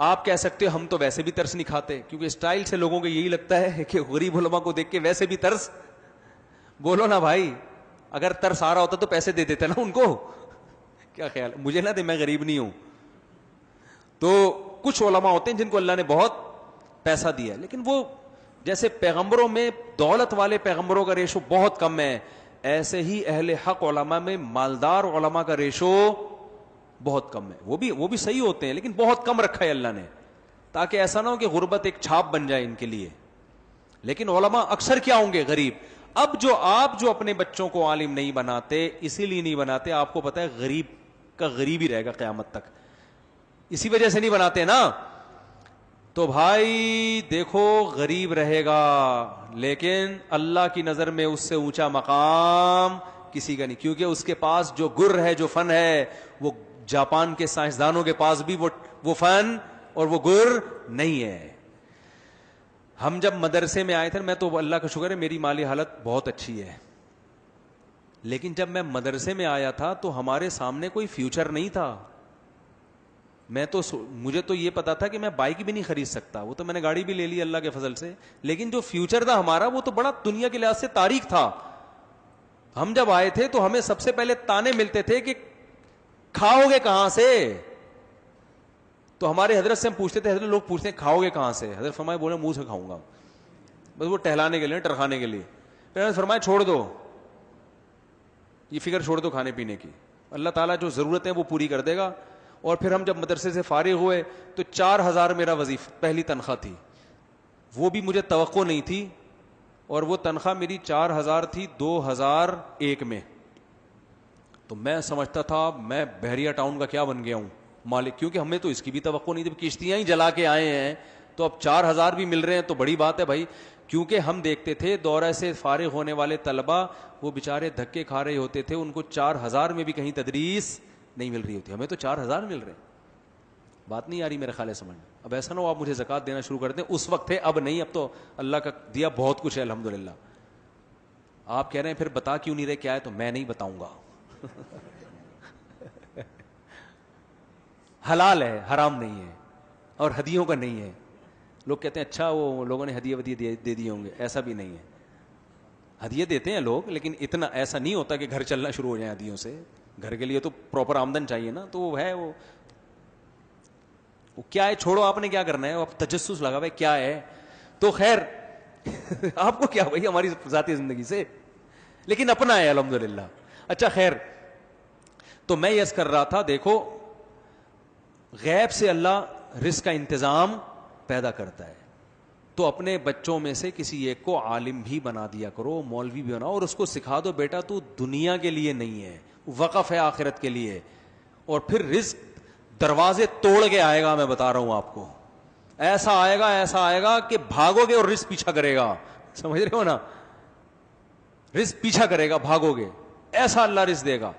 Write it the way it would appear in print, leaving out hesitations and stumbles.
آپ کہہ سکتے ہو ہم تو ویسے بھی ترس نہیں کھاتے، کیونکہ اسٹائل سے لوگوں کو یہی لگتا ہے کہ غریب علماء کو دیکھ کے ویسے بھی ترس. بولو نا بھائی، اگر ترس آ رہا ہوتا تو پیسے دے دیتے نا ان کو. کیا خیال، مجھے نہ دے، میں غریب نہیں ہوں. تو کچھ علماء ہوتے ہیں جن کو اللہ نے بہت پیسہ دیا، لیکن وہ جیسے پیغمبروں میں دولت والے پیغمبروں کا ریشو بہت کم ہے، ایسے ہی اہل حق علماء میں مالدار علماء کا ریشو بہت کم ہے. وہ بھی صحیح ہوتے ہیں لیکن بہت کم رکھا ہے اللہ نے، تاکہ ایسا نہ ہو کہ غربت ایک چھاپ بن جائے ان کے لیے. لیکن علماء اکثر کیا ہوں گے؟ غریب. اب آپ جو اپنے بچوں کو عالم نہیں بناتے، اسی لیے نہیں بناتے، آپ کو پتا ہے غریب کا غریب ہی رہے گا قیامت تک، اسی وجہ سے نہیں بناتے نا. تو بھائی دیکھو، غریب رہے گا لیکن اللہ کی نظر میں اس سے اونچا مقام کسی کا نہیں، کیونکہ اس کے پاس جو گر ہے، جو فن ہے، وہ جاپان کے سائنسدانوں کے پاس بھی وہ فن اور وہ گر نہیں ہے. ہم جب مدرسے میں آئے تھے، میں تو اللہ کا شکر ہے میری مالی حالت بہت اچھی ہے، لیکن جب میں مدرسے میں آیا تھا تو ہمارے سامنے کوئی فیوچر نہیں تھا. مجھے تو یہ پتا تھا کہ میں بائک بھی نہیں خرید سکتا، وہ تو میں نے گاڑی بھی لے لی اللہ کے فضل سے، لیکن جو فیوچر تھا ہمارا وہ تو بڑا دنیا کے لحاظ سے تاریک تھا. ہم جب آئے تھے تو ہمیں سب سے پہلے تانے ملتے تھے کہ کھاؤ گے کہاں سے. تو ہمارے حضرت سے ہم پوچھتے تھے، حضرت لوگ پوچھتے ہیں کھاؤ گے کہاں سے، حضرت فرمائے بولے منہ سے کھاؤں گا، بس وہ ٹہلانے کے لیے، ٹرکھانے کے لیے. پھر حضرت فرمائے چھوڑ دو یہ فکر، چھوڑ دو کھانے پینے کی، اللہ تعالیٰ جو ضرورت ہے وہ پوری کر دے گا. اور پھر ہم جب مدرسے سے فارغ ہوئے تو 4,000 میرا وظیفہ پہلی تنخواہ تھی، وہ بھی مجھے توقع نہیں تھی، اور وہ تنخواہ میری 4,000 تھی 2001 میں. تو میں سمجھتا تھا میں بحریہ ٹاؤن کا کیا بن گیا ہوں مالک، کیونکہ ہمیں تو اس کی بھی توقع نہیں تھی، کشتیاں ہی جلا کے آئے ہیں تو اب 4,000 بھی مل رہے ہیں تو بڑی بات ہے بھائی. کیونکہ ہم دیکھتے تھے دورہ سے فارغ ہونے والے طلبہ وہ بےچارے دھکے کھا رہے ہوتے تھے، ان کو 4,000 میں بھی کہیں تدریس نہیں مل رہی ہوتی، ہمیں تو 4,000 مل رہے ہیں. بات نہیں آ رہی میرے خیال ہے سمجھ. اب ایسا نہ ہو آپ مجھے زکوٰۃ دینا شروع کر دیں، اس وقت ہے اب نہیں، اب تو اللہ کا دیا بہت کچھ ہے الحمدللہ. آپ کہہ رہے ہیں پھر بتا کیوں نہیں رہے کیا ہے، تو میں نہیں بتاؤں گا. حلال ہے، حرام نہیں ہے، اور ہدیوں کا نہیں ہے. لوگ کہتے ہیں اچھا وہ لوگوں نے ہدیے ودیے دے دیے ہوں گے، ایسا بھی نہیں ہے. ہدیے دیتے ہیں لوگ، لیکن اتنا ایسا نہیں ہوتا کہ گھر چلنا شروع ہو جائے ہدیوں سے. گھر کے لیے تو پراپر آمدن چاہیے نا، تو وہ ہے وہ کیا ہے، چھوڑو آپ نے کیا کرنا ہے، آپ تجسس لگا بھائی کیا ہے. تو خیر آپ کو کیا بھائی ہماری ذاتی زندگی سے، لیکن اپنا ہے الحمدللہ. اچھا خیر، تو میں یس کر رہا تھا، دیکھو غیب سے اللہ رزق کا انتظام پیدا کرتا ہے، تو اپنے بچوں میں سے کسی ایک کو عالم بھی بنا دیا کرو، مولوی بھی بناؤ، اور اس کو سکھا دو بیٹا تو دنیا کے لیے نہیں ہے، وقف ہے آخرت کے لیے. اور پھر رزق دروازے توڑ کے آئے گا، میں بتا رہا ہوں آپ کو، ایسا آئے گا کہ بھاگو گے اور رزق پیچھا کرے گا. سمجھ رہے ہو نا، رزق پیچھا کرے گا، بھاگو گے، ایسا اللہ رزق دے گا.